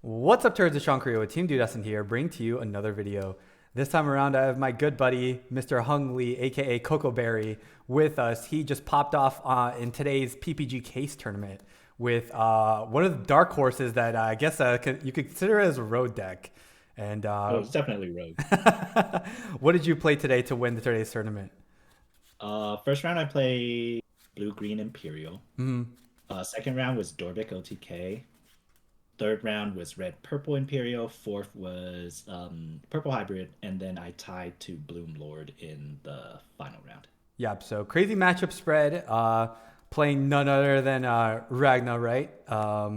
What's up, turds? It's Sean Creo with Team Dudescent here, bringing to you another video. This time around, I have my good buddy, Mr. Hung Lee, aka Cocoberry, with us. He just popped off in today's PPG case tournament with one of the dark horses that I guess you could consider as a road deck. And Oh, it's definitely Rogue. what did you play today to win today's tournament? First round I played Blue Green Imperial. Mm-hmm. Second round was Dorbic OTK. Third round was Red Purple Imperial. Fourth was Purple Hybrid, and then I tied to Bloom Lord in the final round. Yep. So crazy matchup spread. Playing none other than Ragna, right?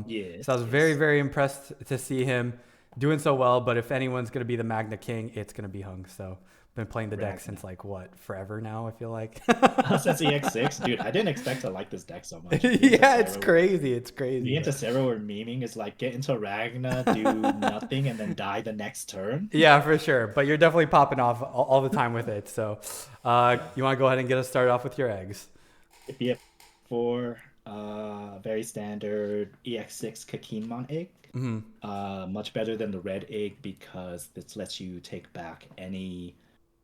Yes, So I was very, yes. very impressed to see him doing so well. But if anyone's going to be the Magna King, it's going to be Hung. So been playing the deck Ragna. since like what, forever now, I feel like. Since EX6, dude, I didn't expect to like this deck so much. Yeah, it's crazy. It's Me crazy. and Tessero were memeing is like get into Ragna, do nothing, and then die the next turn. Yeah, for sure. But you're definitely popping off all the time with it. So you want to go ahead and get us started off with your eggs? BF4, very standard EX6 Kakimon egg. Mm-hmm. Much better than the red egg because this lets you take back any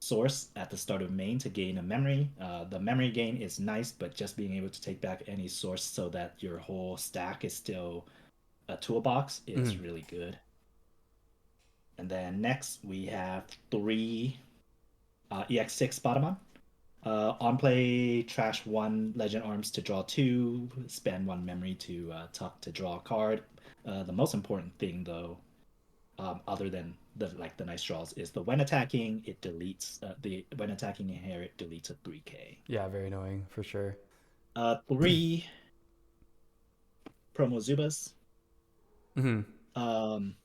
source at the start of main to gain a memory. The memory gain is nice, but just being able to take back any source so that your whole stack is still a toolbox is Mm-hmm. really good. And then next we have three EX6 Bottomon. On play, trash one Legend Arms to draw two, spend one memory to tuck to draw a card. The most important thing, though, other than the nice draws, is the when attacking, it deletes the when attacking inherit deletes a 3K. Yeah, very annoying for sure. Three promo Zubas. Mm-hmm. Um,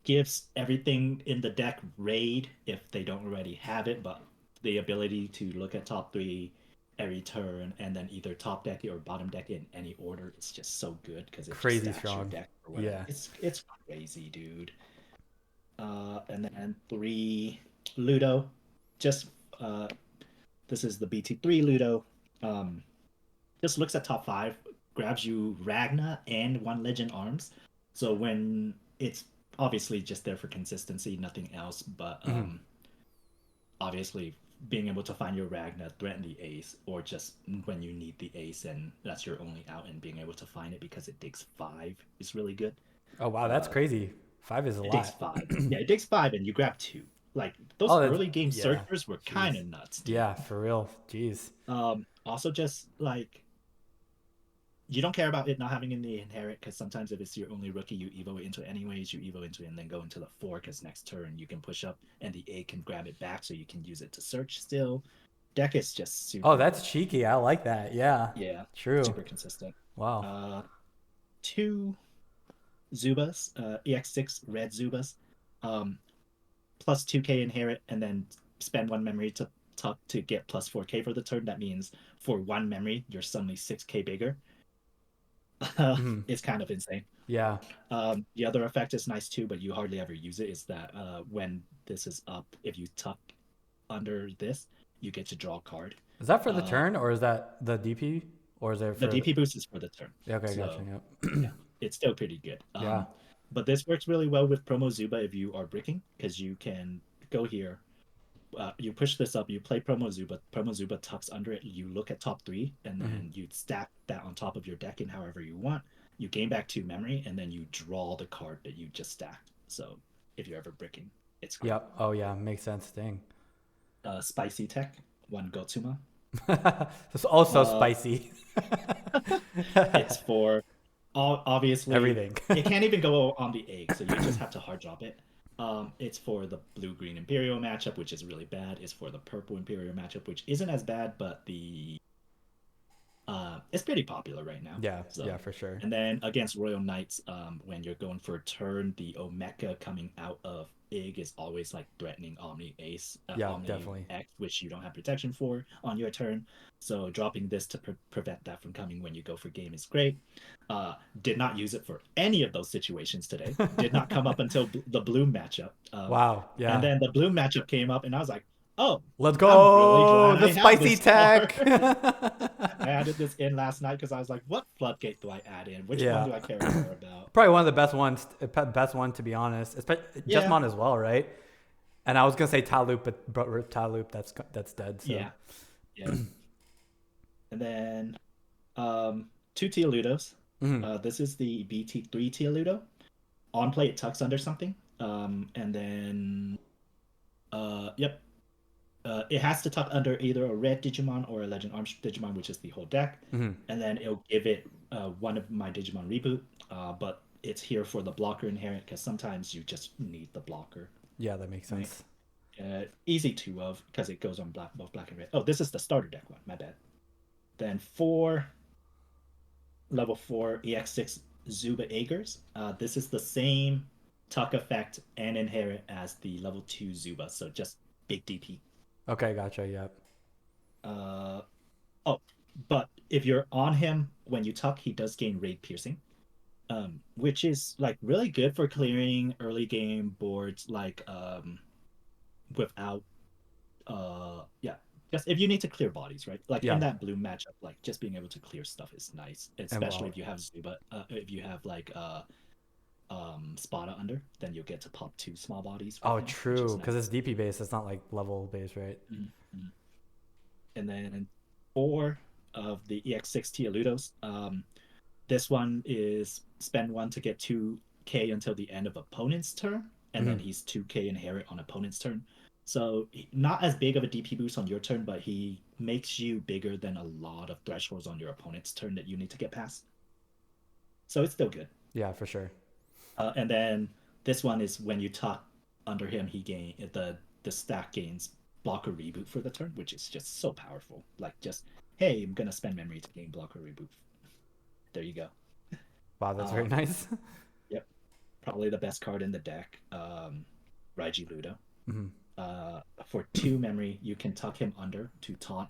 gives everything in the deck raid if they don't already have it, but the ability to look at top three every turn and then either top deck it or bottom deck it in any order is just so good because it just Crazy stacks your strong. deck or whatever. Yeah. It's crazy, dude. And then three Ludo, just this is the BT3 Ludo. Um, just looks at top five, grabs you Ragna and one Legend Arms. So when it's obviously just there for consistency, nothing else. But Mm-hmm. obviously being able to find your Ragna, threaten the ace, or just when you need the ace and that's your only out, and being able to find it because it digs five is really good. Oh wow, that's Uh, crazy. Five is a it digs lot. five. Yeah, it digs five, and you grab two. Like those Oh, that's early game yeah. searchers were kind Jeez. of nuts, dude. Yeah, for real. Jeez. Also just like you don't care about it not having in the inherit because sometimes if it's your only rookie, you evo it into it anyways. You evo into it and then go into the four because next turn you can push up and the A can grab it back so you can use it to search still. Deck is just Oh, super, that's cheeky. I like that. Yeah. yeah, True. super consistent. Wow. Uh, Two Zubas, EX6 red Zubas, um, plus 2K inherit and then spend one memory to tuck to get plus 4K for the turn. That means for one memory, you're suddenly 6K bigger. Mm-hmm. It's kind of insane. Yeah. The other effect is nice too, but you hardly ever use it. Is that when this is up, if you tuck under this, you get to draw a card. Is that for the Uh, turn or is that the DP or is it the for the... DP boost is for the turn, Yeah, okay, gotcha. so Yep. yeah, it's still pretty good. Yeah. But this works really well with Promo Zuba if you are bricking, because you can go here. You push this up, you play Promo Zuba tucks under it, you look at top three, and Mm-hmm. then you stack that on top of your deck in however you want. You gain back two memory, and then you draw the card that you just stacked. So if you're ever bricking, it's great. Yep. Oh yeah, makes sense. Dang. Spicy tech, one Gotsuma. It's also Uh, spicy. it's for obviously Everything. it can't even go on the egg, so you just have to hard drop it. It's for the blue green Imperial matchup, which is really bad. It's for the purple Imperial matchup, which isn't as bad, but the it's pretty popular right now. Yeah, So, yeah, for sure. and then against Royal Knights, when you're going for a turn, the Omeka coming out of Ig is always like threatening Omni Ace, Yeah, Omni definitely. X, which you don't have protection for on your turn. So dropping this to prevent that from coming when you go for game is great. Did not use it for any of those situations today. Did not come up until the Bloom matchup. Wow. And Yeah. then the Bloom matchup came up, and I was like, Oh, Let's I'm really go! glad The I have spicy this card. tech! I added this in last night because I was like, what floodgate do I add in? Which one Yeah. do I care more about? Probably one of the best ones, best one to be honest. Yeah, Jesmon as well, right? And I was gonna say Taloop, but Taloop that's dead. So yeah, yeah. And then two Teoludos. Mhm. This is the BT3 Teoludo. On play, it tucks under something. And then, yep, it has to tuck under either a red Digimon or a Legend Arms Digimon, which is the whole deck. Mhm. And then it'll give it one of my Digimon reboot. But it's here for the blocker inherent because sometimes you just need the blocker, Yeah, that makes right? sense. Easy two of because it goes on both black and red. Oh, this is the starter deck one. My bad. Then four level 4 EX6 Zuba Agers. This is the same tuck effect and inherit as the level 2 Zuba, so just big DP. Okay, gotcha. Yep. Uh, oh, but if you're on him when you tuck, he does gain raid piercing, which is like really good for clearing early game boards like without yeah, just if you need to clear bodies, right? Like in Yeah. that blue matchup, like just being able to clear stuff is nice, And especially well, if you have Zuba. If you have like Spada under, then you'll get to pop two small bodies with oh, him, which is true, because nice. it's DP based. It's not like level based, right? Mm-hmm. And then four of the EX6 Teoludos. This one is spend one to get 2k until the end of opponent's turn, and then Mhm. he's 2k inherit on opponent's turn. So not as big of a DP boost on your turn, but he makes you bigger than a lot of thresholds on your opponent's turn that you need to get past. So it's still good. Yeah, for sure. And then this one is when you tuck under him, he gain the stack gains blocker reboot for the turn, which is just so powerful. Like just hey, I'm gonna spend memory to gain blocker reboot. There you go. Wow, that's very Um, nice. yep, probably the best card in the deck. Raiji Ludo. Mhm. For 2 memory, you can tuck him under to taunt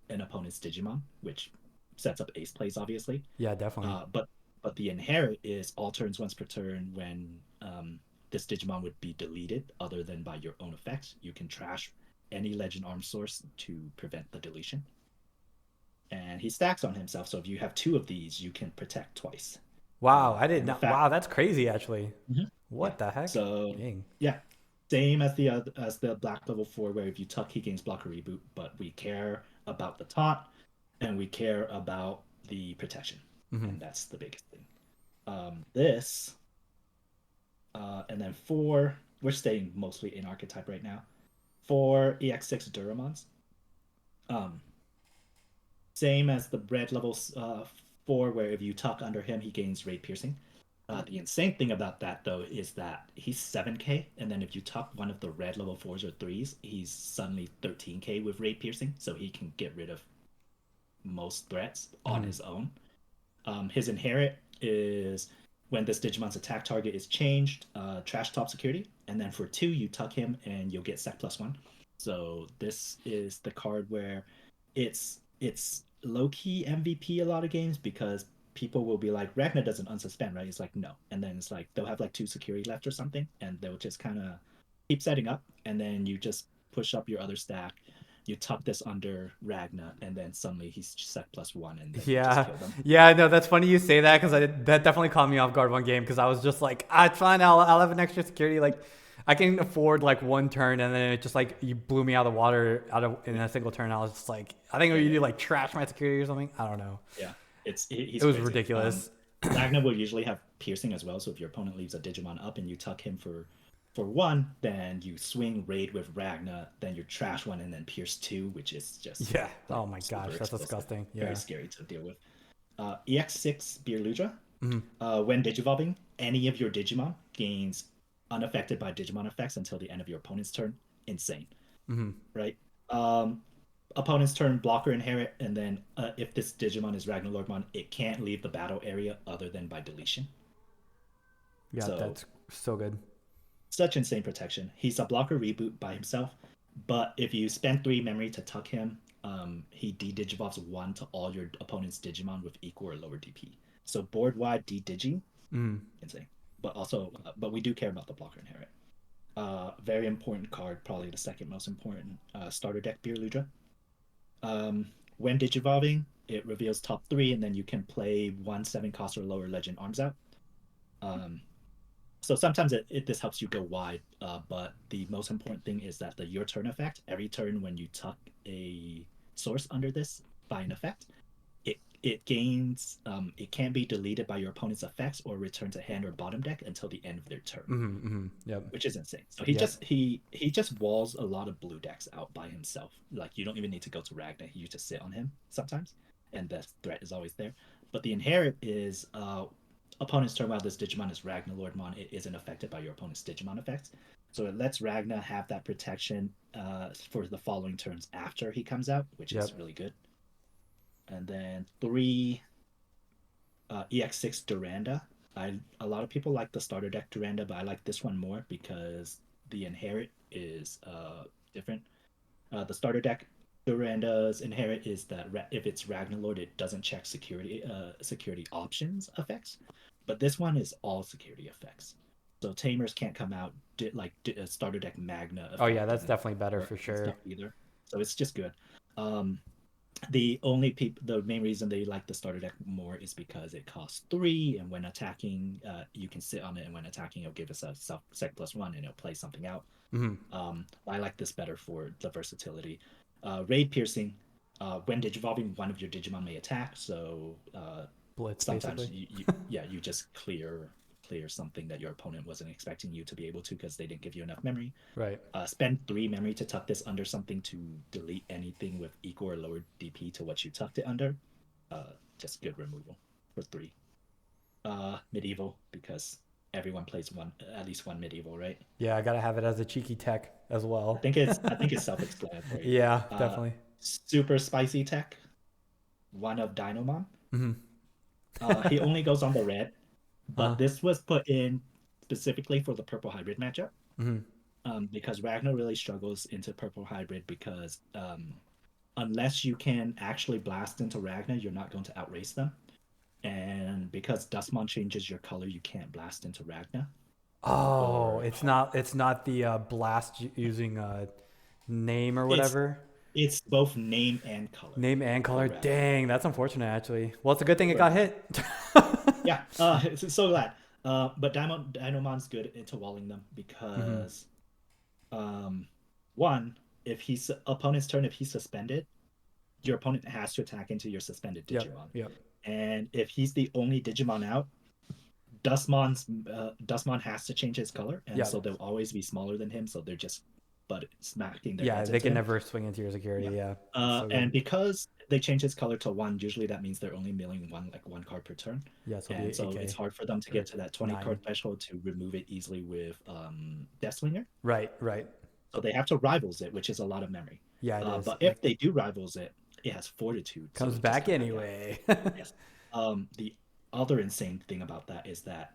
an opponent's Digimon, which sets up ace plays, obviously. Yeah, definitely. But the inherit is all turns once per turn when this Digimon would be deleted, other than by your own effects. You can trash any Legend Arm source to prevent the deletion. And he stacks on himself, so if you have two of these, you can protect twice. Wow, I did And the not. fact, Wow, that's crazy. Actually, Mhm. Yeah. what the heck? So Dang. yeah, same as the black level 4, where if you tuck, he gains blocker reboot. But we care about the taunt, and we care about the protection, Mhm. and that's the biggest thing. This and then four. We're staying mostly in archetype right now. Four EX6 Duramons. Um, Same as the red level 4, where if you tuck under him, he gains raid piercing. The insane thing about that, though, is that he's 7k, and then if you tuck one of the red level 4s or 3s, he's suddenly 13k with raid piercing, so he can get rid of most threats on Mhm. his own. His inherit is when this Digimon's attack target is changed, trash top security, and then for 2, you tuck him and you'll get sec +1. So this is the card where it's low key MVP a lot of games because people will be like, Ragna doesn't unsuspend, right? It's like no, and then it's like they'll have like 2 security left or something, and they'll just kind of keep setting up, and then you just push up your other stack. You tuck this under Ragna, and then suddenly he's sec +1, and then you just Yeah, kill them. yeah. No, that's funny you say that because that definitely caught me off guard one game because I was just like, ah, it's fine. I'll have an extra security. Like, I can afford like one turn, and then it just like you blew me out of the water out of in Yeah, a single turn. I was just like, I think yeah, you yeah, do like trash my security or something. I don't know. yeah. It He's was crazy. ridiculous. Ragna will usually have piercing as well. So if your opponent leaves a Digimon up and you tuck him for 1, then you swing raid with Ragna, then you trash 1 and then pierce 2, which is just Yeah. like Oh my super gosh, that's explosive, disgusting. very Yeah. scary to deal with. EX6 Beerludra. Mhm. When digivolving, any of your Digimon gains unaffected by Digimon effects until the end of your opponent's turn. Insane, Mhm. right? Um, Opponent's turn, blocker inherit, and then if this Digimon is RagnaLoardmon, it can't leave the battle area other than by deletion. Yeah, So that's so good. such insane protection. He's a blocker reboot by himself, but if you spend 3 memory to tuck him, he de-digivolves 1 to all your opponent's Digimon with equal or lower DP. So board wide de-digi, Mhm. insane. But also, but we do care about the blocker inherit. Very important card, probably the second most important starter deck Beer Ludra. When Digivolving, it reveals top three, and then you can play 1/7 cost or lower Legend Arms out. Um, so sometimes this helps you go wide, but the most important thing is that the your turn effect. Every turn when you tuck a source under this by an effect, it gains it can't be deleted by your opponent's effects or return to hand or bottom deck until the end of their turn, Yep. which is insane. So Yep. he just walls a lot of blue decks out by himself. Like you don't even need to go to Ragna. You just sit on him sometimes, and the threat is always there. But the inherit is opponent's turn while this Digimon is RagnaLoardmon, it isn't affected by your opponent's Digimon effects. So it lets Ragna have that protection for the following turns after he comes out, which Yep. is really good. And then three EX6 Duranda. A lot of people like the starter deck Duranda, but I like this one more because the inherit is different. The starter deck Duranda's inherit is that if it's Ragnalord, it doesn't check security options effects, but this one is all security effects. So Tamers can't come out a starter deck Magna Oh yeah, effect that's doesn't definitely better work for and sure. stuff either. So it's just good. Um, the main reason they like the starter deck more is because it costs three, and when attacking, you can sit on it, and when attacking, it'll give us a sec +1, and it'll play something out. Hmm. I like this better for the versatility. Raid piercing. When digivolving, one of your Digimon may attack. So Blitz sometimes basically. you just clear something that your opponent wasn't expecting you to be able to because they didn't give you enough memory. Right. Spend 3 memory to tuck this under something to delete anything with equal or lower DP to what you tucked it under. Just good removal for 3. Medieval, because everyone plays at least one medieval, right? Yeah, I gotta have it as a cheeky tech as well. I think it's self-explanatory. Yeah, Uh, definitely. Super spicy tech, one of Dinomon. Hmm. He only goes on the red, Uh-huh. but this was put in specifically for the purple hybrid matchup. Hmm. Because Ragnar really struggles into purple hybrid because unless you can actually blast into Ragnar, you're not going to outrace them. And because Dustmon changes your color, you can't blast into Ragnar. Oh, Or it's not the blast using name or it's whatever. it's both name and color Name and for color. Ragnar. Dang, that's unfortunate actually. Well, it's a good thing it got Right. hit. Yeah. So glad. But Dinomon's good into walling them Hmm. because one, if he's opponent's turn, if he's suspended, your opponent has to attack into your suspended Yep. Digimon. Yep. And if he's the only Digimon out, Dustmon has to change his color, and so Yep. they'll always be smaller than him. So they're just but smacking their Yeah, heads they into can him. never swing into your security. Yeah. Yeah, that's so good. And because they change his color to one, usually that means they're only milling one card per turn, Yeah, so it'll be and so it's 8K hard for them to or get to that 20 9. card threshold to remove it easily with Deathslinger. Right. Right. So they have to rivals it, which is a lot of memory. Yeah, it is. But if they do rivals it, it has fortitude, so Comes it just back comes back out. anyway. Yes. The other insane thing about that is that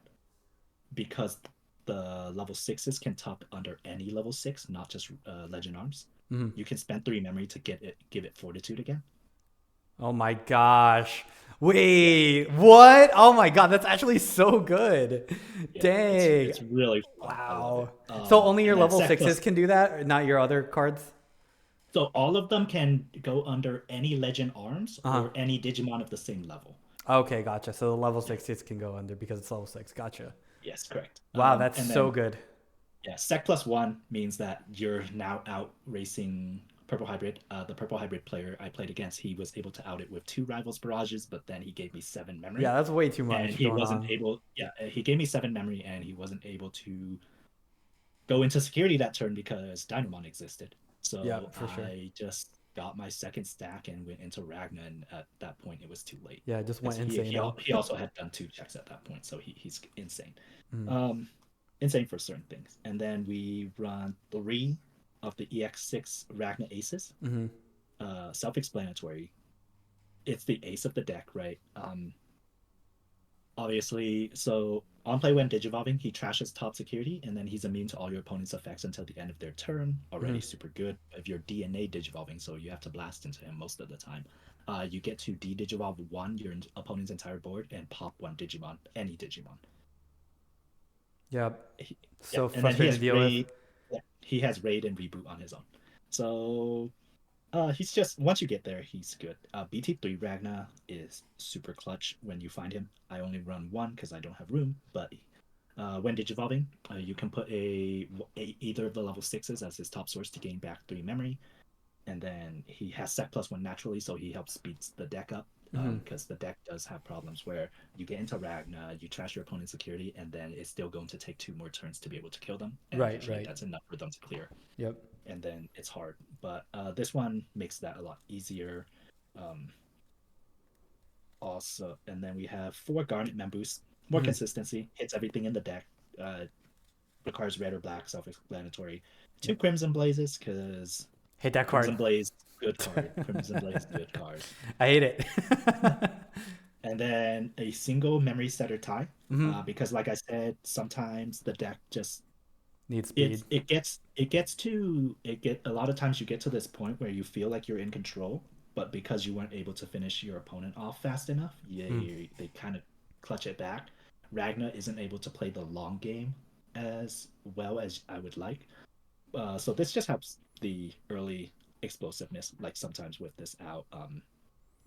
because the level sixes can tuck under any level six, not just Legend Arms, Hmm. you can spend 3 memory to give it fortitude again. Oh my gosh. Yeah, Wait, what? Oh my god, that's actually so good. yeah, Dang. it's really fun. I love it. Wow. So only your And then level Sec sixes plus, can do that, not your other cards? so all of them can go under any Legend Arms Uh-huh. or any Digimon of the same level. Okay, gotcha. So the level Yeah. sixes can go under because it's level 6. Gotcha. Yes, correct. Wow, that's And so then good. yeah, Sec +1 means that you're now out racing Purple Hybrid. The Purple Hybrid player I played against, he was able to out it with 2 Rivals Barrages, but then he gave me 7 memory. Yeah, that's way too And much he going wasn't on. able, yeah, he gave me 7 memory and he wasn't able to go into security that turn because Dinomon existed. Yeah, So for sure. I just got my second stack and went into Ragna, and at that point it was too late. Yeah, it just Because went insane. he also had done 2 checks at that point, so he's insane. Mm. Um, Insane for certain things. And then we run 3 of the EX6 Ragna Aces. Mm-hmm. Self-explanatory. It's the ace of the deck, right? Obviously, so on play when digivolving, he trashes top security, and then he's immune to all your opponent's effects until the end of their turn. Mm-hmm. Already super good. If you're DNA digivolving, so you have to blast into him most of the time. You get to de-digivolve one your opponent's entire board and pop one Digimon, any Digimon. Yeah, Yeah, so and then he frustrating has to deal with. Yeah, he has raid and reboot on his own. So he's just once you get there, he's good. BT3 Ragna is super clutch when you find him. I only run one because I don't have room, but when digivolving, you can put either of the level sixes as his top source to gain back 3 memory, and then he has sec +1 naturally, so he helps speeds the deck up. Because the deck does have problems where you get into Ragna, you trash your opponent's security, and then it's still going to take 2 more turns to be able to kill them, and Right, usually right. that's enough for them to clear, Yep. and then it's hard. But this one makes that a lot easier. Um, Also, and then we have 4 Garnet Members, more Mhm. consistency, hits everything in the deck, uh, requires red or black, self-explanatory. Two Yep. Crimson Blazes, because Hate that card. Crimson Blaze, good card. Crimson Blaze, good card. I hate it. And then a single memory setter tie, Hmm. because like I said, sometimes the deck just Need speed. it get a lot of times you get to this point where you feel like you're in control, but because you weren't able to finish your opponent off fast enough, Mm. they kind of clutch it back. Ragna isn't able to play the long game as well as I would like, so this just helps the early explosiveness. Like sometimes with this out,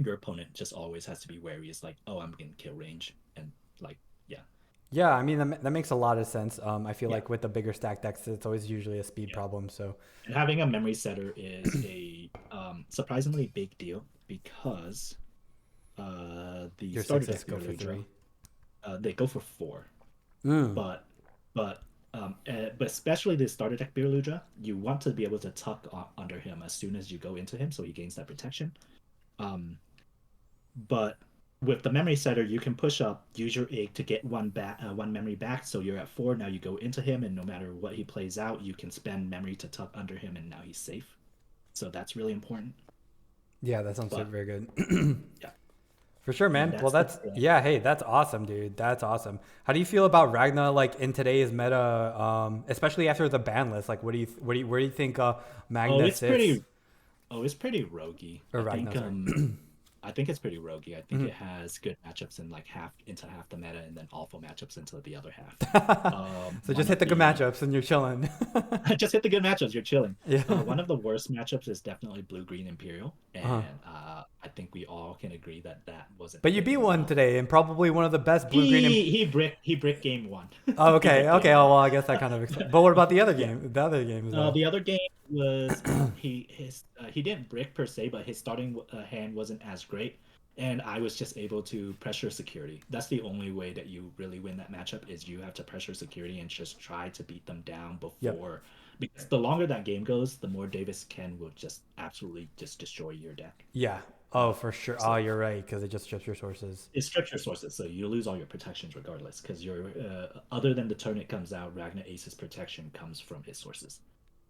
your opponent just always has to be wary. It's like, oh, I'm in kill range, and like, yeah, Yeah, I mean that makes a lot of sense. I feel yeah, like with the bigger stack decks, it's always usually a speed yeah. problem. So And having a memory setter is a surprisingly big deal because the your starter sixes deck go for Beerludra, 3. they go for 4, Mm. but but but especially the starter deck Beerludra, you want to be able to tuck under him as soon as you go into him, so he gains that protection. Um, but with the memory setter, you can push up, use your egg to get one memory back, so you're at 4. Now you go into him, and no matter what he plays out, you can spend memory to tuck under him, and now he's safe. So that's really important. Yeah, that sounds But very good. yeah, For sure, and man. Well, that's the that's thing. yeah. Hey, that's awesome, dude. That's awesome. How do you feel about Ragna like in today's meta, especially after the ban list? Like, where do you think Oh, Magna it's sits pretty. Oh, it's pretty roguey. or Ragna? Sorry. I think it's pretty roguey. I think Mhm. it has good matchups in like half the meta, and then awful matchups into the other half. So just One hit of the good the matchups and you're chilling. just hit the good matchups. You're chilling. Yeah. One of the worst matchups is definitely Blue Green Imperial, Uh-huh. and I think we all can agree that that wasn't But you beat hitting one well. today, and probably one of the best blue green. He bricked game 1. Oh, He okay, bricked okay. game Oh 1. well, I guess that kind of. But what about the other Yeah. game? The other games though. The other game was he didn't brick per se, but his starting hand wasn't as great, and I was just able to pressure security. That's the only way that you really win that matchup is you have to pressure security and just try to beat them down Yep. before, because the longer that game goes, the more Davis Ken will just absolutely just destroy your deck. Yeah. Oh, Uh, for sure. Oh, so you're right, because it just strips your sources. it strips your sources, so you lose all your protections regardless. Because you're other than the turn it comes out, Ragnar Ace's protection comes from his sources.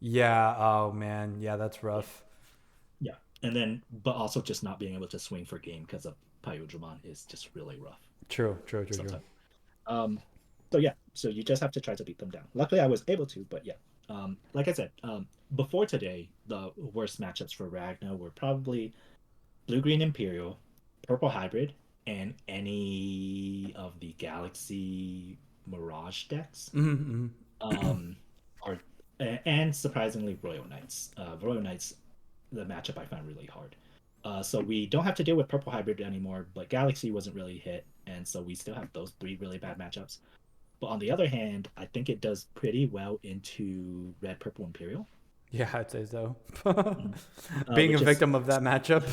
Yeah. Oh man. Yeah, that's Yeah. rough. Yeah, and then but also just not being able to swing for game because of Pyodramon is just really rough True. True. True. True. sometimes. Um, so yeah, so you just have to try to beat them down. Luckily, I was able to, but yeah, like I said, before today, the worst matchups for Ragnar were probably Blue Green Imperial, Purple Hybrid, and any of the Galaxy Mirage decks. Mm-hmm. Um, are and surprisingly Royal Knights. Royal Knights, the matchup I found really hard. So we don't have to deal with Purple Hybrid anymore, but Galaxy wasn't really hit, and so we still have those 3 really bad matchups. But on the other hand, I think it does pretty well into Red Purple Imperial, Yeah, I'd say so. Mhm. Being a which is victim of that matchup.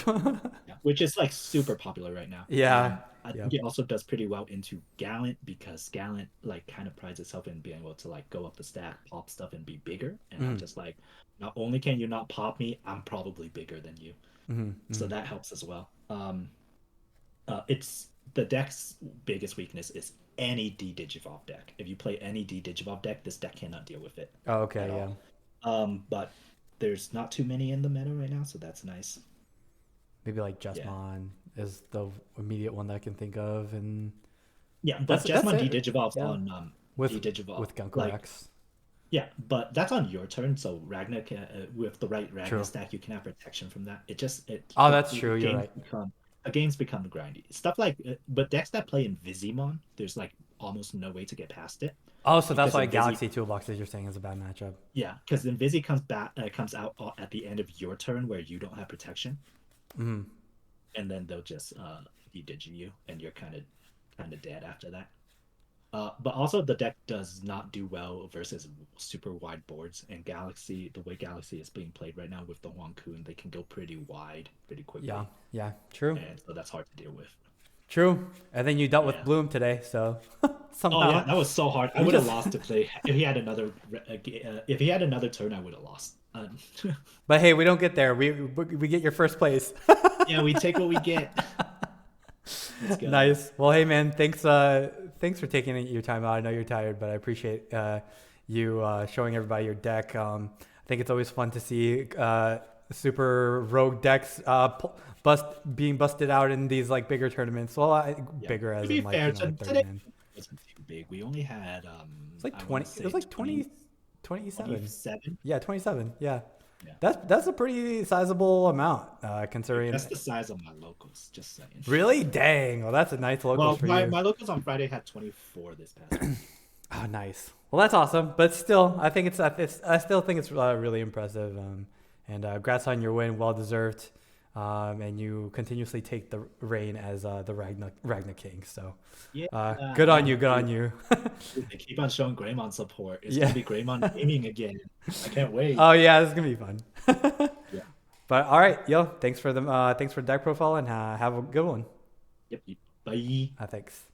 yeah, which is like super popular right now. Yeah. I think Yep. it also does pretty well into Gallant because Gallant like kind of prides itself in being able to like go up the stack, pop stuff, and be bigger. And I'm Mm-hmm. just like, not only can you not pop me, I'm probably bigger than you. So Mm-hmm. that helps as well. It's the deck's biggest weakness is any D Digivolve deck. If you play any D Digivolve deck, this deck cannot deal with it Oh, at okay. Yeah. all. But there's not too many in the meta right now, so that's nice. Maybe like Yeah. Justmon is the immediate one that I can think of, and Yeah, that's but that's Jesmon it. D-Digivolve's Yeah. on With D-Digivolve. with Like, Gunkorax. yeah, but that's on your turn, so Ragna can with the right Ragna True. stack, you can have protection from that. It just Oh, that's true. You're games right. become games become grindy. Stuff like but decks that play in Vizimon, there's like almost no way to get past it. Oh, so that's Because why Invisi, Galaxy Toolboxes you're saying is a bad matchup. yeah, because Invisi comes out at the end of your turn where you don't have protection, Mm-hmm. and then they'll just de-digi you, and you're kind of dead after that. But also the deck does not do well versus super wide boards. And Galaxy, the way Galaxy is being played right now with the Huang Kun, they can go pretty wide pretty quickly. Yeah, true. And so that's hard to deal with. True. And then you dealt with Yeah. Bloom today, so Oh yeah, somehow. that was so hard. I You would have just- lost to play if he had another. If he had another turn, I would have lost. But hey, we don't get there. We get your first place. Yeah, we take what we get. Let's go. Nice. Well, hey man, thanks for taking your time out. I know you're tired, but I appreciate you showing everybody your deck. I think it's always fun to see super rogue decks being busted out in these like bigger tournaments. Well, Yeah. bigger To as be in like, fair, you know, like 30 today man. wasn't too big. We only had It's like I 20. wanna It say was like 27. 27. Yeah, 27. Yeah. Yeah. That's a pretty sizable amount considering. That's the size of my locals. Just saying. Really? Dang. Well, that's a nice locals Well, for my you. locals on Friday had 24 this past week. Oh, nice. Well, that's awesome. But still, I still think it's really impressive. And congrats on your win, well deserved. And you continuously take the reign as the Ragna King. So, Yeah. good on you. Good on you. They keep on showing Greymon support. It's Yeah. gonna be Greymon gaming again. I can't wait. Oh yeah, this is gonna be fun. Yeah. But all right, yo, thanks for the deck profile and have a good one. Yep. Bye. Thanks.